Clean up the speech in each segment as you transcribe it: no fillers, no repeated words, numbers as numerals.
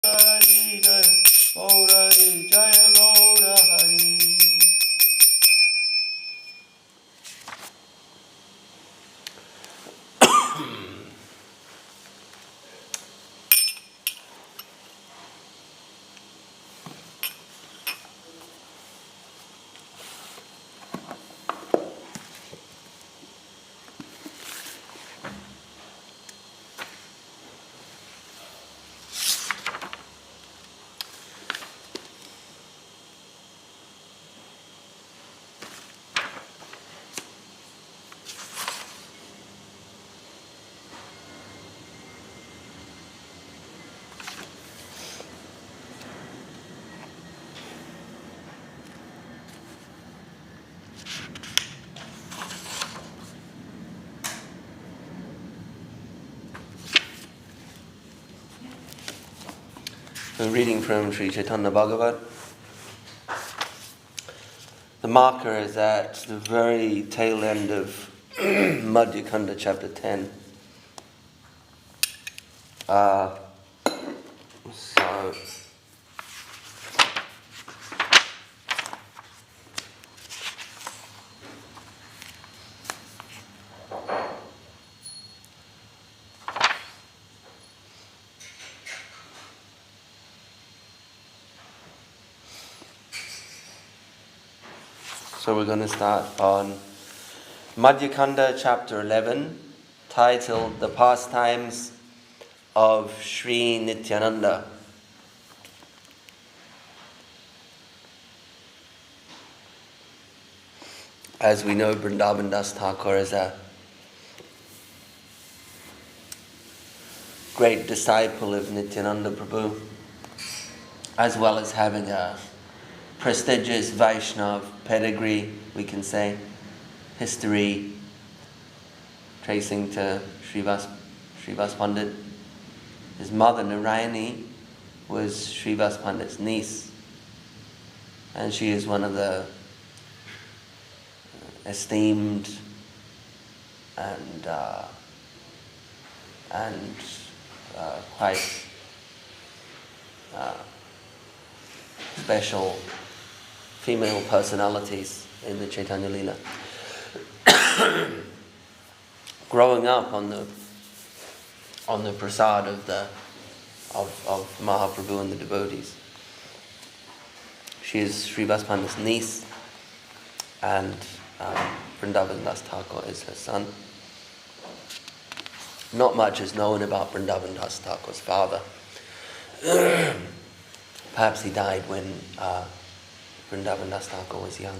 Hari Jaya, Gaura Jaya, Gaura Hari. So reading from Sri Chaitanya Bhagavat. The marker is at the very tail end of Madhya Kanda chapter 10. So we're going to start on Madhya Kanda chapter 11, titled The Pastimes of Sri Nityananda. As we know, Vrindavan Das Thakur is a great disciple of Nityananda Prabhu, as well as having a prestigious Vaishnav pedigree, we can say, history tracing to Srivas Pandit. His mother, Narayani, was Srivas Pandit's niece, and she is one of the esteemed and quite special female personalities in the Chaitanya Leela. Growing up on the prasad of Mahaprabhu and the devotees. She is Srivas Pandit's niece, and Vrindavan Das Thakur is her son. Not much is known about Vrindavan Das Thakur's father. Perhaps he died when Vrindavan Das Thakur was young.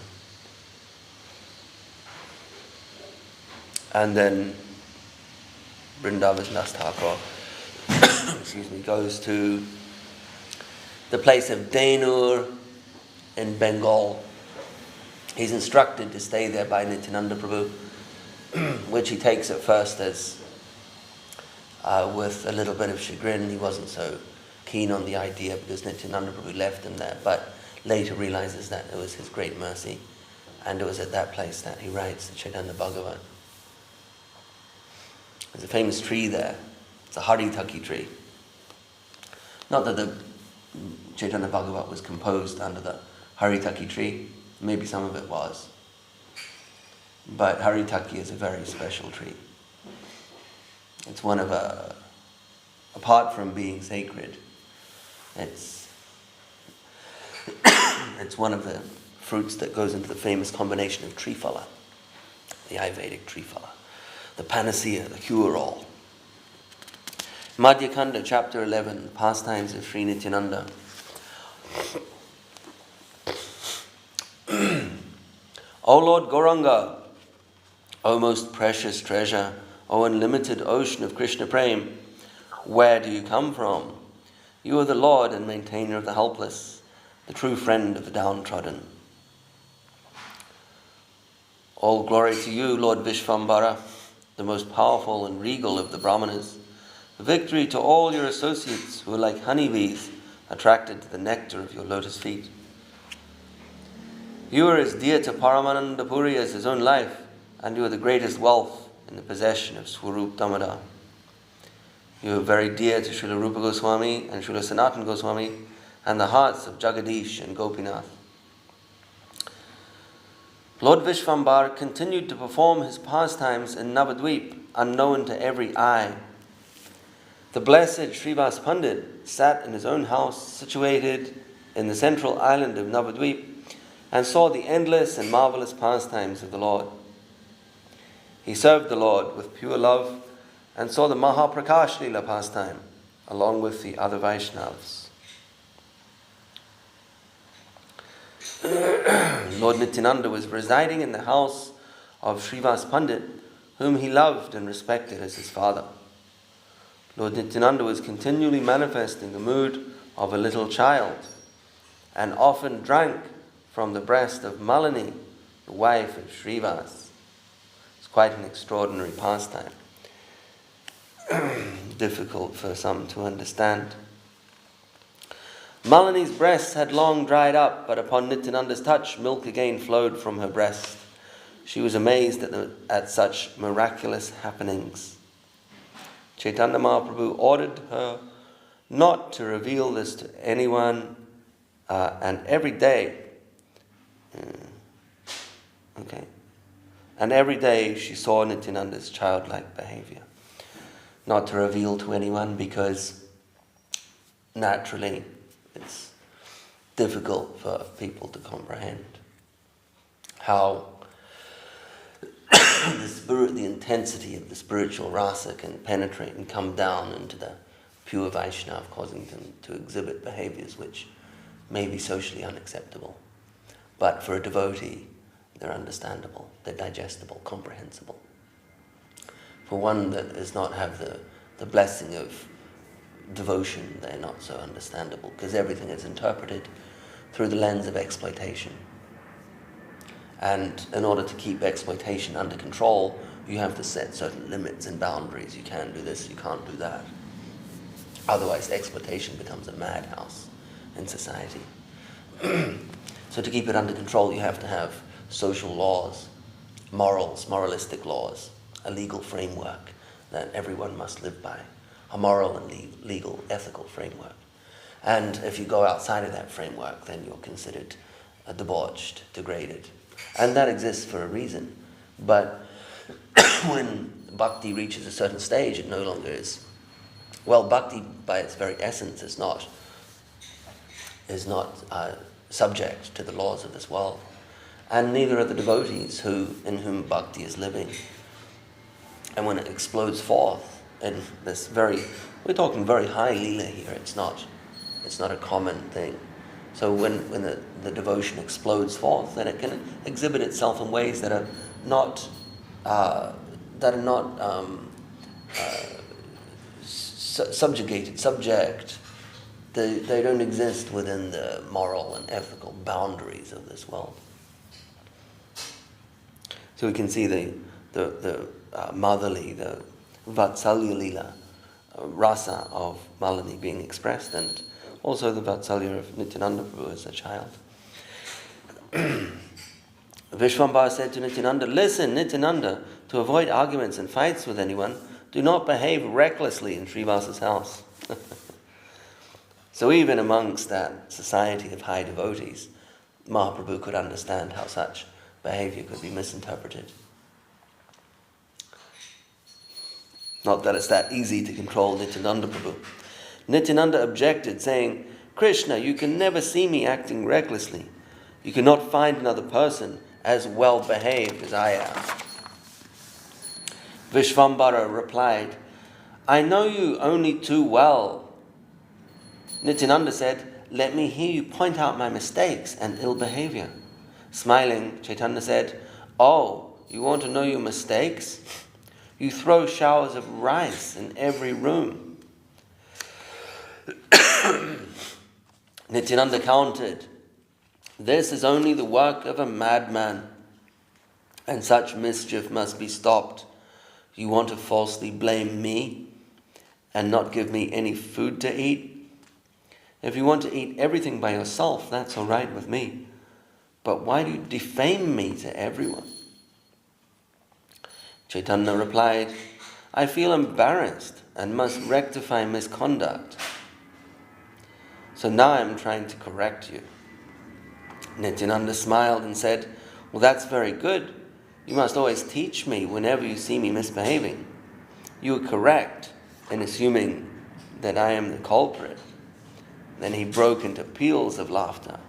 And then Vrindavan Das Thakur goes to the place of Denur in Bengal. He's instructed to stay there by Nityananda Prabhu, which he takes at first as with a little bit of chagrin. He wasn't so keen on the idea because Nityananda Prabhu left him there, but later realizes that it was his great mercy, and it was at that place that he writes the Chaitanya Bhagavat. There's a famous tree there. It's a Haritaki tree. Not that the Chaitanya Bhagavat was composed under the Haritaki tree. Maybe some of it was. But Haritaki is a very special tree. It's one of apart from being sacred, it's one of the fruits that goes into the famous combination of Triphala, the Ayurvedic Triphala, the panacea, the cure-all. Madhya Kanda, chapter 11, Pastimes of Sri Nityananda. O Lord Gauranga, O most precious treasure, O unlimited ocean of Krishna Prem, where do you come from? You are the Lord and maintainer of the helpless, the true friend of the downtrodden. All glory to you, Lord Vishvambara, the most powerful and regal of the Brahmanas. Victory to all your associates who are like honeybees attracted to the nectar of your lotus feet. You are as dear to Paramananda Puri as his own life, and you are the greatest wealth in the possession of Swarup Damodar. You are very dear to Srila Rupa Goswami and Srila Sanatana Goswami and the hearts of Jagadish and Gopinath. Lord Vishvambar continued to perform his pastimes in Navadvip, unknown to every eye. The blessed Srivas Pandit sat in his own house, situated in the central island of Navadvip, and saw the endless and marvelous pastimes of the Lord. He served the Lord with pure love and saw the Mahaprakash Leela pastime, along with the other Vaishnavas. Lord Nityananda was residing in the house of Srivas Pandit, whom he loved and respected as his father. Lord Nityananda was continually manifesting the mood of a little child, and often drank from the breast of Malini, the wife of Srivas. It's quite an extraordinary pastime. Difficult for some to understand. Malini's breasts had long dried up, but upon Nityananda's touch, milk again flowed from her breast. She was amazed at such miraculous happenings. Chaitanya Mahaprabhu ordered her not to reveal this to anyone, and every day she saw Nityananda's childlike behavior. Not to reveal to anyone, because naturally it's difficult for people to comprehend how the intensity of the spiritual rasa can penetrate and come down into the pure Vaishnava, causing them to exhibit behaviors which may be socially unacceptable. But for a devotee, they're understandable, they're digestible, comprehensible. For one that does not have the blessing of devotion, they're not so understandable, because everything is interpreted through the lens of exploitation. And in order to keep exploitation under control, you have to set certain limits and boundaries. You can do this, you can't do that. Otherwise, exploitation becomes a madhouse in society. So to keep it under control, you have to have social laws, morals, moralistic laws, a legal framework that everyone must live by, a moral and legal, ethical framework. And if you go outside of that framework, then you're considered debauched, degraded. And that exists for a reason. But when bhakti reaches a certain stage, it no longer is. Well, bhakti by its very essence is not subject to the laws of this world. And neither are the devotees in whom bhakti is living. And when it explodes forth in this we're talking very high lila here, it's not a common thing. So when the devotion explodes forth, then it can exhibit itself in ways that are not subject. They don't exist within the moral and ethical boundaries of this world. So we can see the motherly, the Vatsalya Lila, rasa of Malini being expressed, and also the Vatsalya of Nityananda Prabhu as a child. Vishvambar said to Nityananda, "Listen, Nityananda, to avoid arguments and fights with anyone, do not behave recklessly in Srivasa's house." So even amongst that society of high devotees, Mahaprabhu could understand how such behavior could be misinterpreted. Not that it's that easy to control Nityananda Prabhu. Nityananda objected, saying, "Krishna, you can never see me acting recklessly. You cannot find another person as well behaved as I am." Vishvambara replied, "I know you only too well." Nityananda said, "Let me hear you point out my mistakes and ill behavior." Smiling, Chaitanya said, "Oh, you want to know your mistakes? You throw showers of rice in every room." Nityananda countered, "This is only the work of a madman, and such mischief must be stopped. You want to falsely blame me and not give me any food to eat? If you want to eat everything by yourself, that's all right with me. But why do you defame me to everyone?" Chaitanya replied, I feel embarrassed and must rectify misconduct. So now I'm trying to correct you." Nityananda smiled and said, "Well, that's very good. You must always teach me whenever you see me misbehaving. You are correct in assuming that I am the culprit." Then he broke into peals of laughter.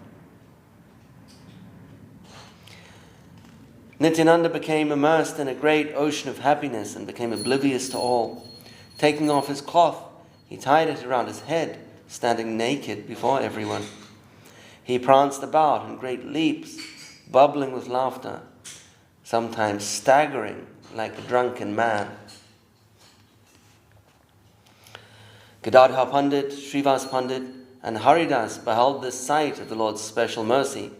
Nityananda became immersed in a great ocean of happiness and became oblivious to all. Taking off his cloth, he tied it around his head, standing naked before everyone. He pranced about in great leaps, bubbling with laughter, sometimes staggering like a drunken man. Gadadhara Pandit, Srivas Pandit, and Haridas beheld this sight of the Lord's special mercy,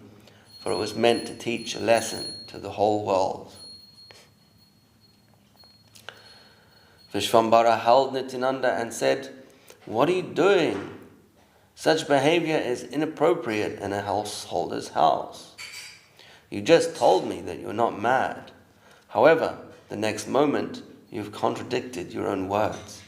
for it was meant to teach a lesson to the whole world. Vishvambara held Nityananda and said, "What are you doing? Such behavior is inappropriate in a householder's house. You just told me that you're not mad. However, the next moment you've contradicted your own words."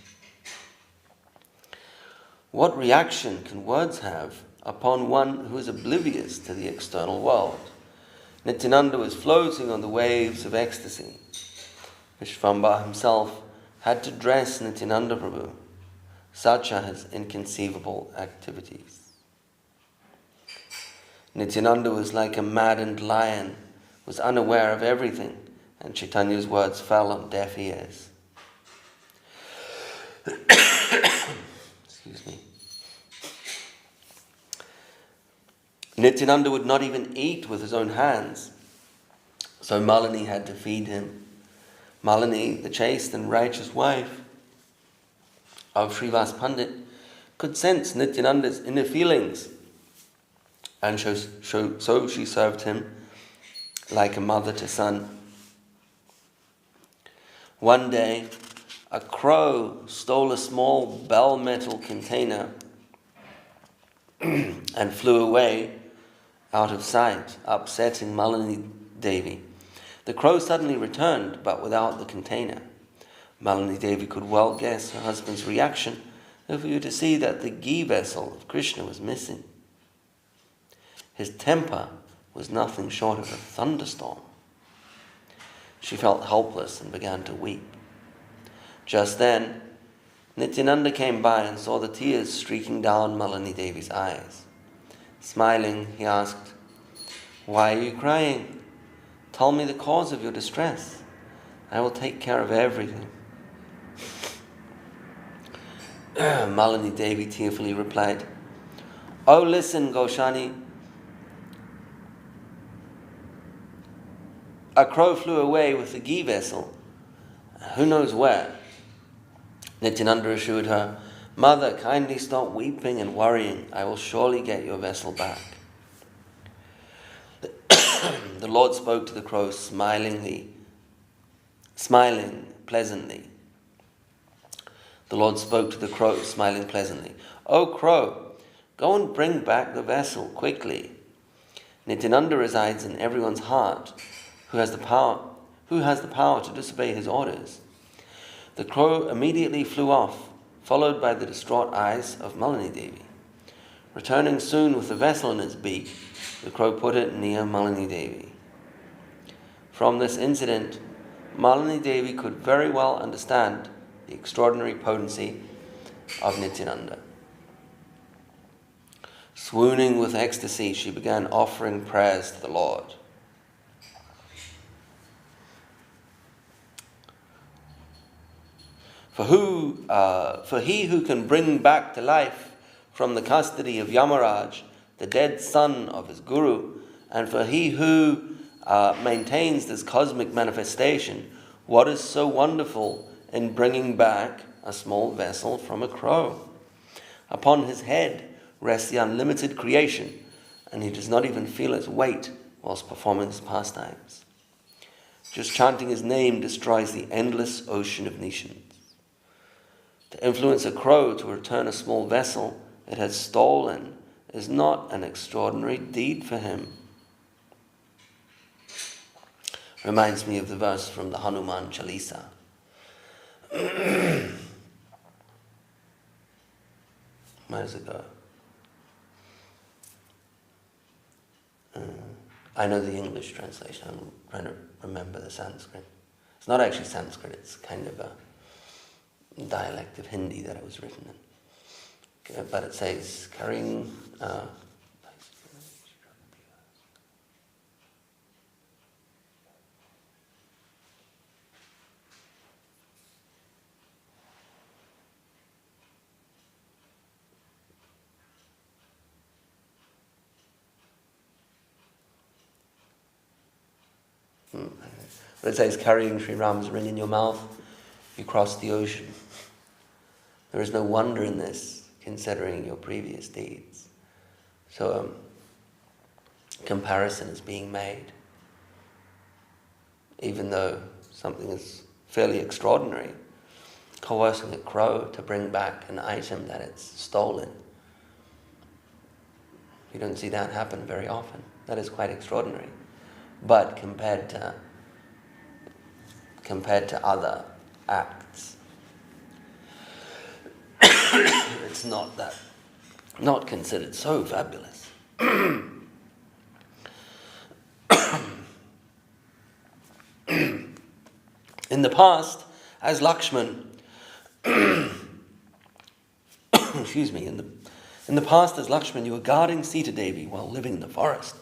What reaction can words have upon one who is oblivious to the external world? Nityananda was floating on the waves of ecstasy. Vishvambara himself had to dress Nityananda Prabhu. Such are his inconceivable activities. Nityananda was like a maddened lion, was unaware of everything, and Chaitanya's words fell on deaf ears. Excuse me. Nityananda would not even eat with his own hands, so Malini had to feed him. Malini, the chaste and righteous wife of Srivas Pandit, could sense Nityananda's inner feelings, and so she served him like a mother to son. One day, a crow stole a small bell metal container and flew away out of sight, upsetting Malini Devi. The crow suddenly returned, but without the container. Malini Devi could well guess her husband's reaction if he were to see that the ghee vessel of Krishna was missing. His temper was nothing short of a thunderstorm. She felt helpless and began to weep. Just then, Nityananda came by and saw the tears streaking down Malini Devi's eyes. Smiling, he asked, "Why are you crying? Tell me the cause of your distress. I will take care of everything." Malini Devi tearfully replied, "Oh, listen, Goshani. A crow flew away with the ghee vessel. Who knows where?" Nityananda assured her, "Mother, kindly stop weeping and worrying. I will surely get your vessel back." The Lord spoke to the crow smiling pleasantly. The Lord spoke to the crow, smiling pleasantly. "O crow, go and bring back the vessel quickly. Nityananda resides in everyone's heart who has the power to disobey his orders." The crow immediately flew off, followed by the distraught eyes of Malini Devi. Returning soon with the vessel in its beak, the crow put it near Malini Devi. From this incident, Malini Devi could very well understand the extraordinary potency of Nityananda. Swooning with ecstasy, she began offering prayers to the Lord. For he who can bring back to life from the custody of Yamaraj the dead son of his guru, and for he who maintains this cosmic manifestation, what is so wonderful in bringing back a small vessel from a crow? Upon his head rests the unlimited creation, and he does not even feel its weight whilst performing his pastimes. Just chanting his name destroys the endless ocean of nations. To influence a crow to return a small vessel it has stolen is not an extraordinary deed for him. Reminds me of the verse from the Hanuman Chalisa. Where does it go? I know the English translation. I'm trying to remember the Sanskrit. It's not actually Sanskrit. It's kind of a dialect of Hindi that it was written in. Okay, but it says, carrying... But it says, carrying Sri Ram's ring in your mouth, you cross the ocean. There is no wonder in this, considering your previous deeds. So, comparison is being made. Even though something is fairly extraordinary, coercing a crow to bring back an item that it's stolen. You don't see that happen very often. That is quite extraordinary. But compared to other acts, it's not considered so fabulous. In the past, as Lakshman, excuse me, in the past as Lakshman, you were guarding Sita Devi while living in the forest.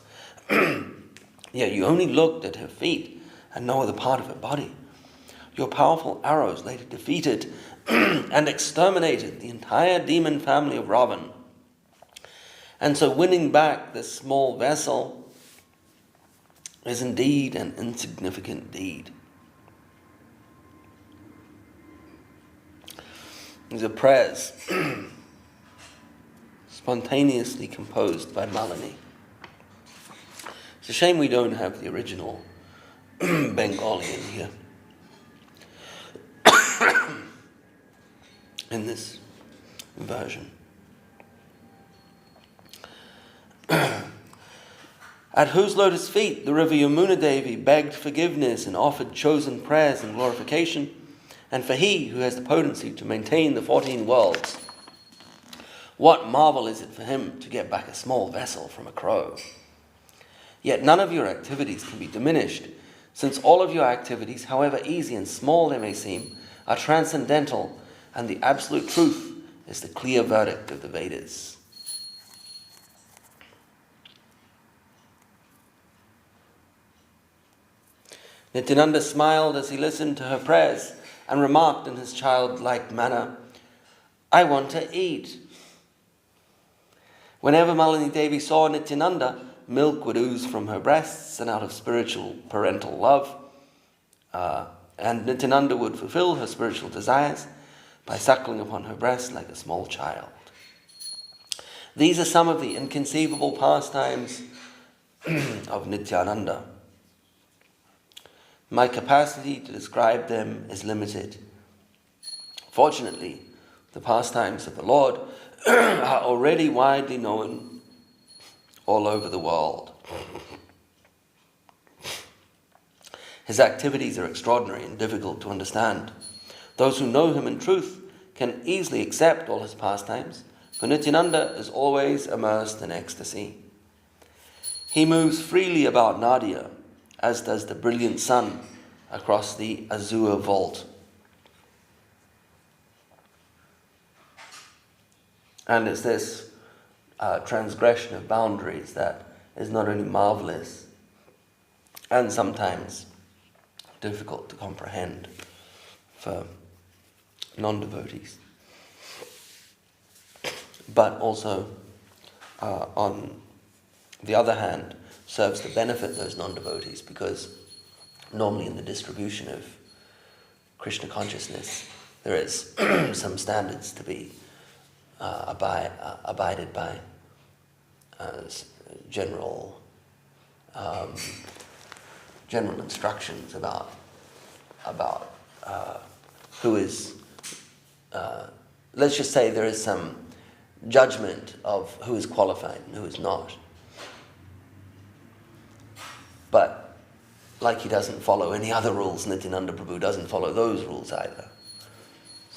Yet you only looked at her feet and no other part of her body. Your powerful arrows later defeated and exterminated the entire demon family of Ravan. And so winning back this small vessel is indeed an insignificant deed. These are prayers spontaneously composed by Malini. It's a shame we don't have the original Bengali in here. In this version. At whose lotus feet the river Yamuna Devi begged forgiveness and offered chosen prayers and glorification, and for he who has the potency to maintain the 14 worlds, what marvel is it for him to get back a small vessel from a crow? Yet none of your activities can be diminished, since all of your activities, however easy and small they may seem, are transcendental, and the absolute truth is the clear verdict of the Vedas. Nityananda smiled as he listened to her prayers and remarked in his childlike manner, "I want to eat." Whenever Malini Devi saw Nityananda, milk would ooze from her breasts, and out of spiritual parental love, and Nityananda would fulfill her spiritual desires by suckling upon her breast like a small child. These are some of the inconceivable pastimes of Nityananda. My capacity to describe them is limited. Fortunately, the pastimes of the Lord are already widely known all over the world. His activities are extraordinary and difficult to understand. Those who know him in truth can easily accept all his pastimes, for Nityananda is always immersed in ecstasy. He moves freely about Nadia, as does the brilliant sun across the azure vault. And it's this transgression of boundaries that is not only marvelous and sometimes difficult to comprehend for non-devotees, but also, on the other hand, serves to benefit those non-devotees, because normally in the distribution of Krishna consciousness there is some standards to be abided by, general instructions about who is, let's just say there is some judgment of who is qualified and who is not. But like he doesn't follow any other rules, Nityananda Prabhu doesn't follow those rules either.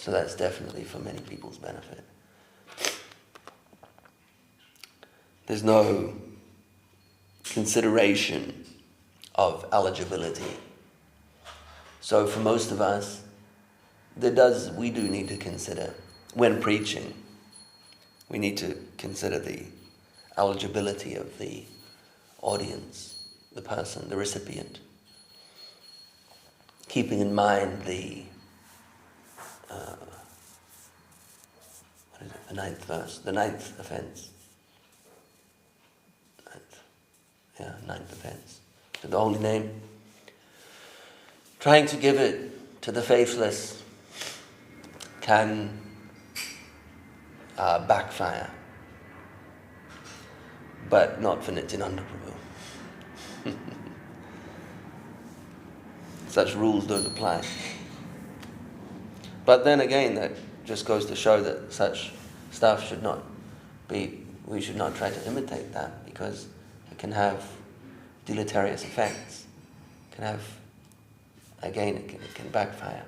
So that's definitely for many people's benefit. There's no consideration of eligibility. So for most of us, we do need to consider, when preaching, we need to consider the eligibility of the audience, the person, the recipient, keeping in mind the ninth verse, the ninth offense. Ninth offense to the holy name. Trying to give it to the faithless can backfire, but not for Nityananda Prabhu. Such rules don't apply. But then again, that just goes to show that such stuff should not be, we should not try to imitate that, because it can have deleterious effects. It can have, again, it can backfire.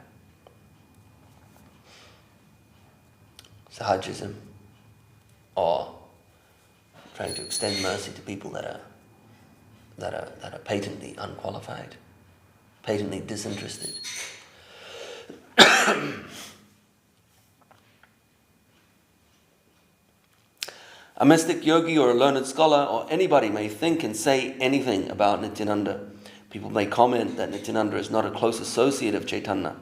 Sahajism, or trying to extend mercy to people that are patently unqualified, patently disinterested. A mystic yogi or a learned scholar or anybody may think and say anything about Nityananda. People may comment that Nityananda is not a close associate of Chaitanya.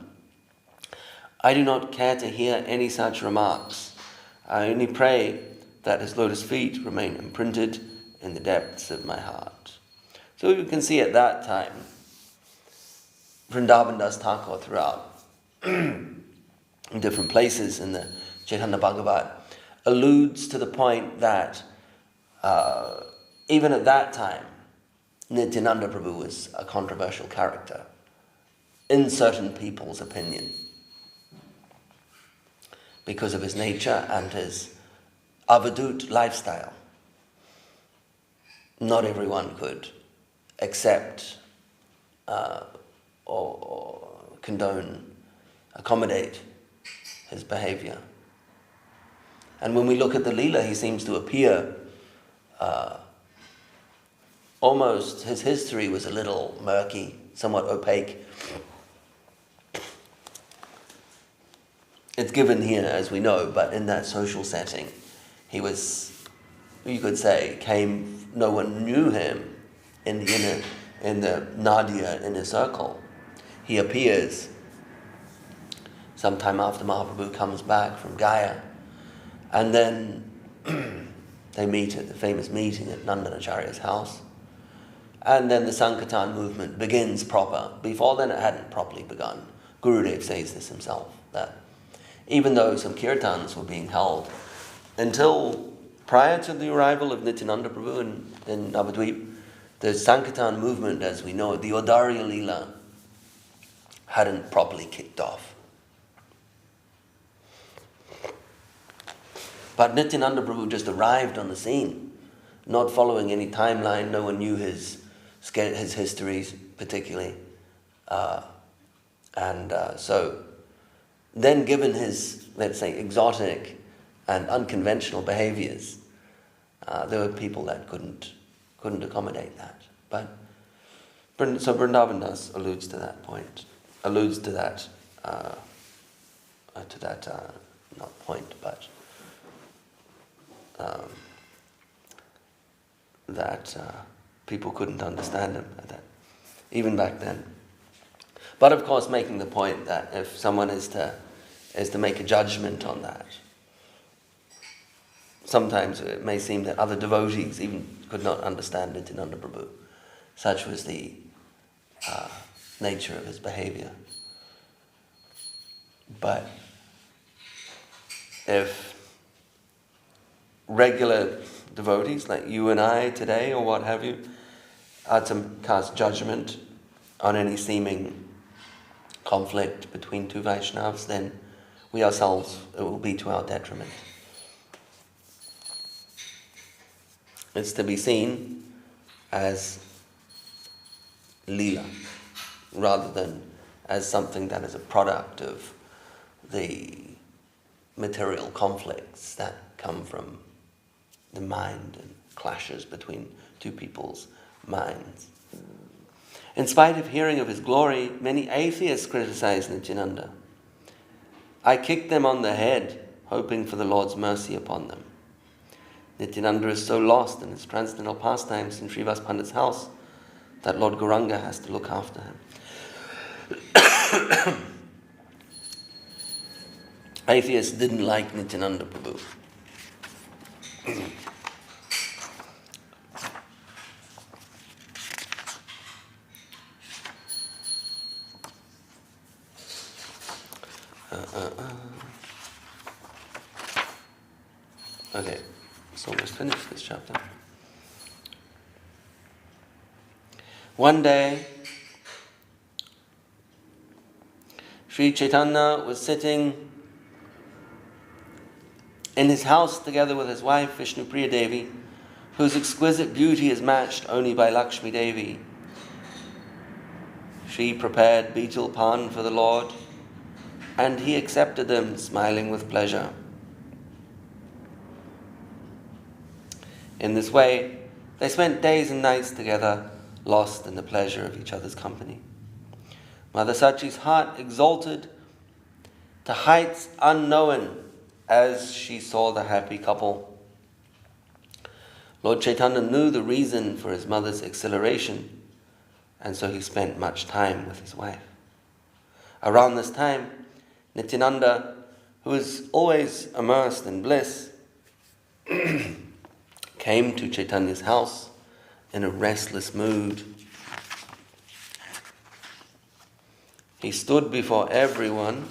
I do not care to hear any such remarks. I only pray that his lotus feet remain imprinted in the depths of my heart. So you can see at that time, Vrindavan Das Thakur throughout in different places in the Chaitanya Bhagavat alludes to the point that even at that time, Nityananda Prabhu was a controversial character in certain people's opinion because of his nature and his avadut lifestyle. Not everyone could accept or condone, accommodate his behavior. And when we look at the Leela, he seems to appear almost, his history was a little murky, somewhat opaque. It's given here, as we know, but in that social setting, he was, you could say, no one knew him in the Nadia inner circle. He appears sometime after Mahaprabhu comes back from Gaya, and then they meet at the famous meeting at Nandanacharya's house, and then the Sankirtan movement begins proper. Before then it hadn't properly begun. Gurudev says this himself, that even though some kirtans were being held, until prior to the arrival of Nityananda Prabhu in Navadvip, the Sankirtan movement, as we know it, the Odarya Leela, hadn't properly kicked off. But Nityananda Prabhu just arrived on the scene, not following any timeline. No one knew his histories particularly. So then, given his, let's say, exotic and unconventional behaviors, there were people that couldn't accommodate that. But so Vrindavan Das alludes to that point, not point, but that people couldn't understand him at that, even back then. But of course, making the point that if someone is to make a judgment on that, sometimes it may seem that other devotees even could not understand Nityananda Prabhu. Such was the nature of his behavior. But if regular devotees like you and I today, or what have you, are to cast judgment on any seeming conflict between two Vaishnavas, then we ourselves, it will be to our detriment. It's to be seen as Leela, rather than as something that is a product of the material conflicts that come from the mind and clashes between two people's minds. In spite of hearing of his glory, many atheists criticize Nityananda. I kicked them on the head, hoping for the Lord's mercy upon them. Nityananda is so lost in his transcendental pastimes in Srivas Pandit's house that Lord Gauranga has to look after him. Atheists didn't like Nityananda Prabhu. Okay, it's almost finished, this chapter. One day, Sri Chaitanya was sitting in his house together with his wife, Vishnupriya Devi, whose exquisite beauty is matched only by Lakshmi Devi. She prepared betel pan for the Lord, and he accepted them, smiling with pleasure. In this way, they spent days and nights together, lost in the pleasure of each other's company. Mother Sachi's heart exalted to heights unknown as she saw the happy couple. Lord Chaitanya knew the reason for his mother's exhilaration, and so he spent much time with his wife. Around this time, Nityananda, who was always immersed in bliss, came to Chaitanya's house in a restless mood. He stood before everyone,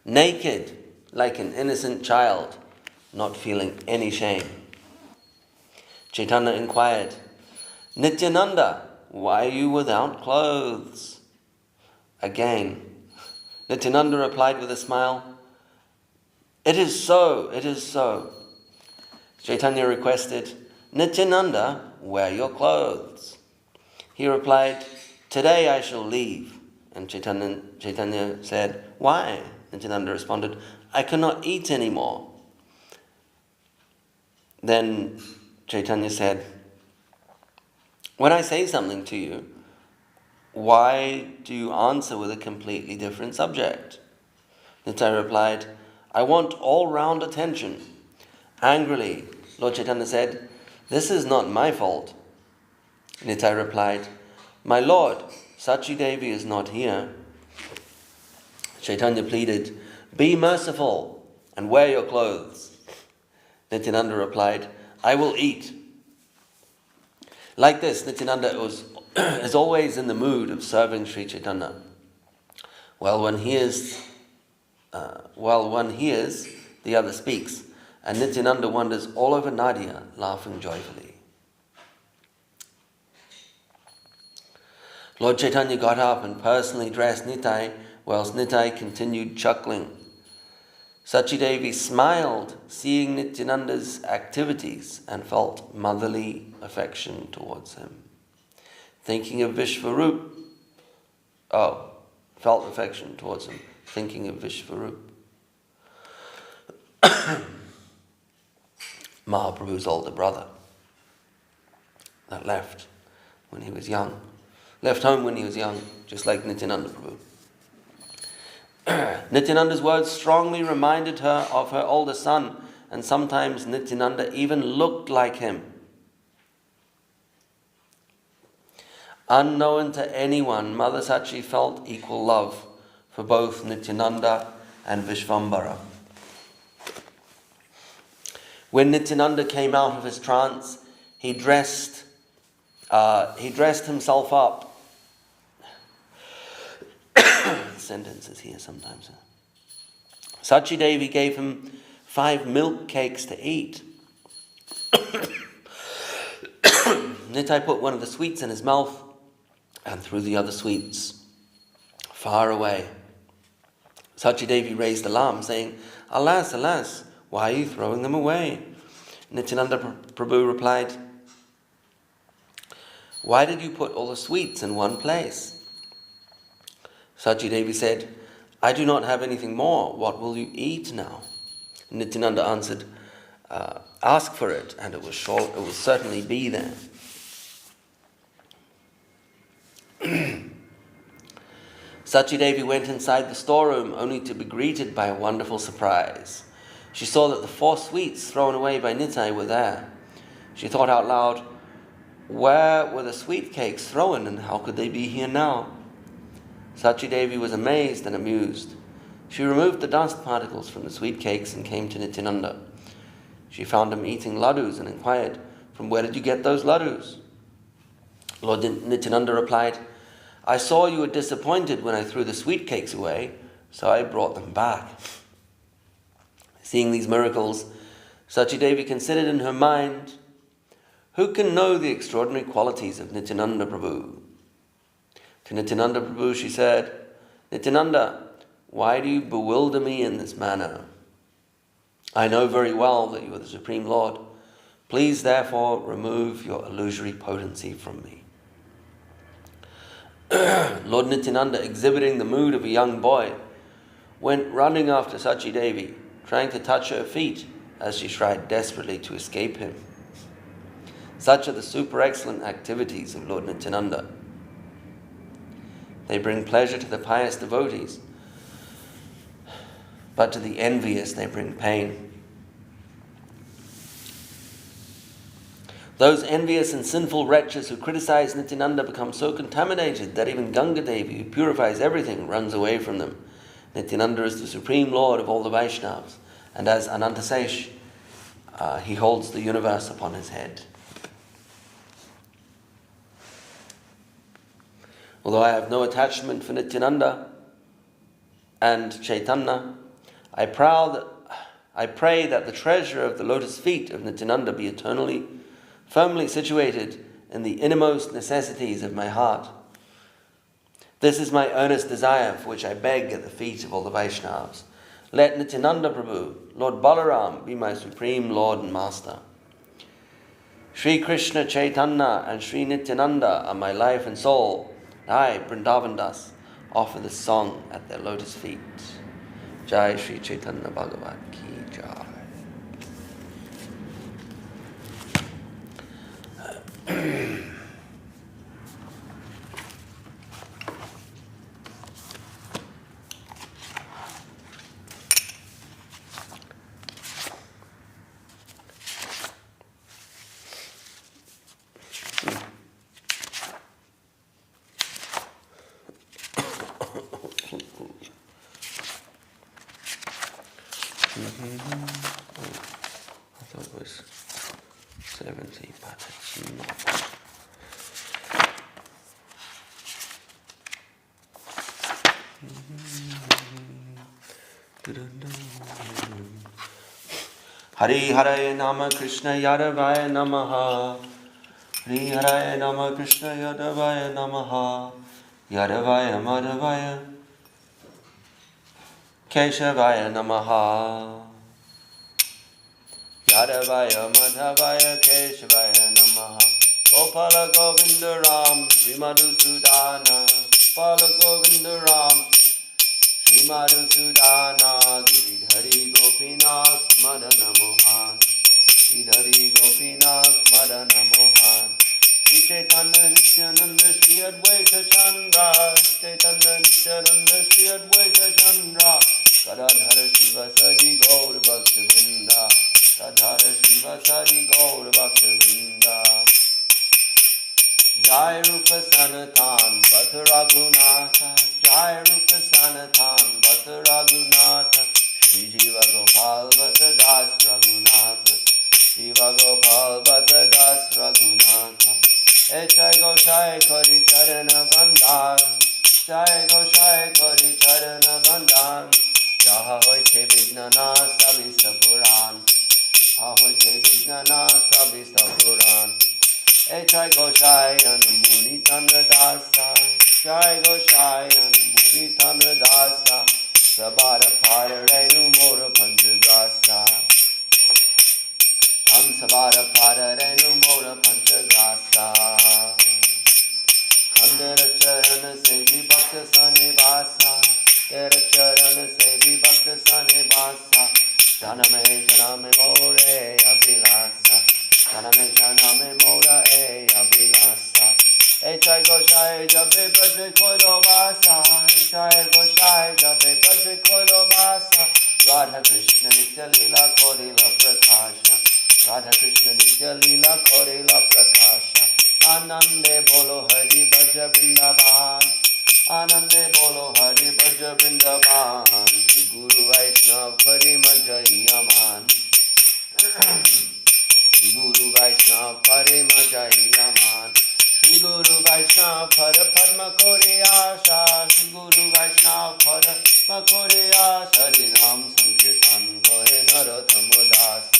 naked like an innocent child, not feeling any shame. Chaitanya inquired, Nityananda, why are you without clothes? Again, Nityananda replied with a smile, It is so, it is so. Chaitanya requested, Nityananda, wear your clothes. He replied, Today I shall leave. And Chaitanya said, Why? Nityananda responded, I cannot eat anymore. Then Chaitanya said, When I say something to you, why do you answer with a completely different subject? Nitai replied, I want all-round attention. Angrily, Lord Chaitanya said, This is not my fault. Nitai replied, My Lord, Sachi Devi is not here. Chaitanya pleaded, Be merciful and wear your clothes. Nityananda replied, I will eat. Like this, Nityananda is always in the mood of serving Sri Chaitanya. While one hears, the other speaks, and Nityananda wanders all over Nadia, laughing joyfully. Lord Chaitanya got up and personally dressed Nitai, whilst Nitai continued chuckling. Sachi Devi smiled, seeing Nityananda's activities, and felt motherly affection towards him. Thinking of Vishvarup, felt affection towards him, thinking of Vishvarup. Mahaprabhu's older brother that left when he was young. Left home when he was young, just like Nityananda Prabhu. Nityananda's words strongly reminded her of her older son, and sometimes Nityananda even looked like him. Unknown to anyone, Mother Sachi felt equal love for both Nityananda and Vishvambara. When Nityananda came out of his trance, he dressed himself up. Sentences here sometimes. Sachi Devi gave him 5 milk cakes to eat. Nitai put one of the sweets in his mouth and threw the other sweets far away. Sachi Devi raised alarm, saying, Alas, alas, why are you throwing them away? Nityananda Prabhu replied, Why did you put all the sweets in one place? Sachi Devi said, I do not have anything more. What will you eat now? Nityananda answered, ask for it, and it will certainly be there. Sachidevi went inside the storeroom only to be greeted by a wonderful surprise. She saw that the 4 sweets thrown away by Nitai were there. She thought out loud, where were the sweet cakes thrown, and how could they be here now? Sachidevi was amazed and amused. She removed the dust particles from the sweet cakes and came to Nityananda. She found him eating laddus and inquired, from where did you get those laddus? Lord Nityananda replied, I saw you were disappointed when I threw the sweet cakes away, so I brought them back. Seeing these miracles, Sachidevi considered in her mind, who can know the extraordinary qualities of Nityananda Prabhu? To Nityananda Prabhu she said, Nityananda, why do you bewilder me in this manner? I know very well that you are the Supreme Lord. Please therefore remove your illusory potency from me. Lord Nityananda, exhibiting the mood of a young boy, went running after Sachidevi, trying to touch her feet as she tried desperately to escape him. Such are the super excellent activities of Lord Nityananda. They bring pleasure to the pious devotees, but to the envious they bring pain. Those envious and sinful wretches who criticize Nityananda become so contaminated that even Ganga Devi, who purifies everything, runs away from them. Nityananda is the Supreme Lord of all the Vaishnavas, and as Anantasesh, he holds the universe upon his head. Although I have no attachment for Nityananda and Chaitanya, I pray that the treasure of the lotus feet of Nityananda be eternally, firmly situated in the innermost necessities of my heart. This is my earnest desire, for which I beg at the feet of all the Vaishnavas. Let Nityananda Prabhu, Lord Balaram, be my supreme Lord and Master. Sri Krishna Chaitanya and Sri Nityananda are my life and soul. I, Vrindavan Das, offer this song at their lotus feet. Jai Sri Chaitanya Bhagavat Ki Jai. I thought it was 70, but it's not. Hari Hare Nama Krishna Yadavaya Namaha. Hari Hare Nama Krishna Yadavaya Namaha. Yadavaya Madhavaya Keshavaya Namaha. Yadavaya Madhavaya Keshavaya Namaha. Gopala Govinda Ram Sri Madhusudana. Gopala Govinda Ram Sri Madhusudana. Giridhari Gopinath Madana Mohan. Giridhari Gopinath Madana Mohan. Shri Chaitanya Nityananda Shri Advaita Chandra. Chaitanya Nityananda Shri Advaita Chandra. Gadadhara Shiva Sadi Gaur Bhakta Vrinda. Gadadhara Shiva Sadi Gaur Bhakta Vrinda. Jai Rupa Sanatan Bhatta Raghunatha. Jai Rupa Sanatan Bhatta Raghunatha. Shri Jiva Gopal Bhatta Das Raghunatha. Jiva Gopal Bhatta Das Raghunatha. Jai Goshai Kori Charana Bandhan. Jai Goshai Kori Charana Bandhan. Jaha hoite Vignana Sabista Puran. Ahoite Vignana Sabista Puran. Jai Goshai Anumuni Tandra Dasa. Jai Goshai Anumuni Tandra Dasa. Sabara Pada Renu Mora Panchagrasa. Ham Sabara Pada Renu Mora Panchagrasa. Andara Charana Sevi Bhakta Sanivasa. तेरे चरण से भी भक्त सनिवासा जन्म मोरे अभिलाषा जन्म मोरा ए अभिलाषा ए जय गोसाई जबे ब्रज खोलो बासा जय गोसाई जबे ब्रज खोलो बासा राधा कृष्ण नित्य लीला कोरिला प्रकाश राधा कृष्ण नित्य लीला कोरिला प्रकाश आनंदे बोलो हरि भज वृंदावन आनंदे बोलो हरि भज वृंदावन श्री गुरु वैष्णव परिम जयमान श्री गुरु वैष्णव परिम जयमान श्री गुरु वैष्णव पर पद्म कोरे आशा श्री गुरु वैष्णव पर पद्म कोरे आशा हरि नाम संकीर्तन कोहे नरोत्तम दास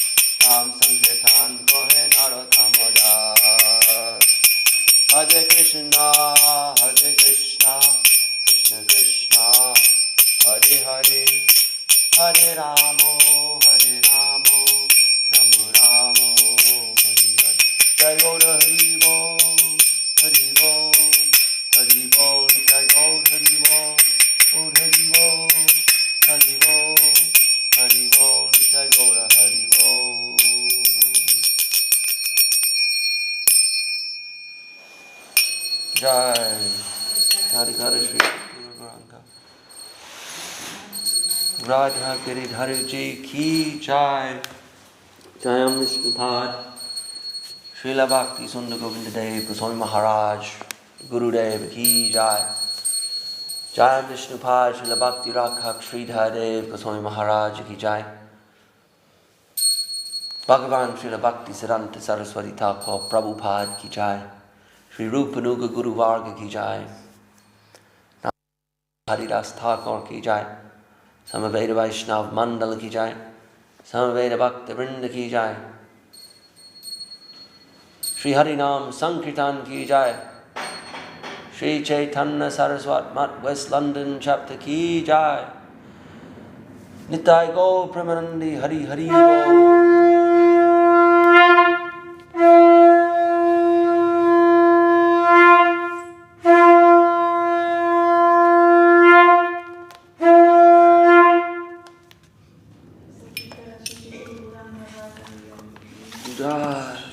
नाम संकीर्तन कोहे नरोत्तम दास हरे कृष्णा कृष्ण कृष्ण हरे हरे हरे राम राम राम हरे हरे जय गौर हरि बोल हरि बोल हरि बोल जय गौर हरि बोल हरि बोल हरि बोल हरि बोल जय गौर हरि बोल जय हरि हरि श्री राधा गिरिधर जी की जय जय विष्णुपाद श्रील भक्ति सुंदर गोविंद देव गोस्वामी महाराज गुरुदेव की जय जय विष्णुपाद श्रील भक्ति राखक श्रीधर देव गोस्वामी महाराज की जय भगवान श्रील भक्ति सिद्धांत सरस्वती ठाकुर प्रभुपाद की जय श्री रूपनुग गुरुवार्ग की जय हरिदास ठाकुर की जय समवेद वैष्णव मंडल की जय समवेद भक्त वृंद की जय श्री हरि नाम संकीर्तन की जय श्री चैतन्य सरस्वती मठ वेस्ट लंदन चैप्टर की जय निताय गौ प्रेमानंदी हरि हरि बोल God.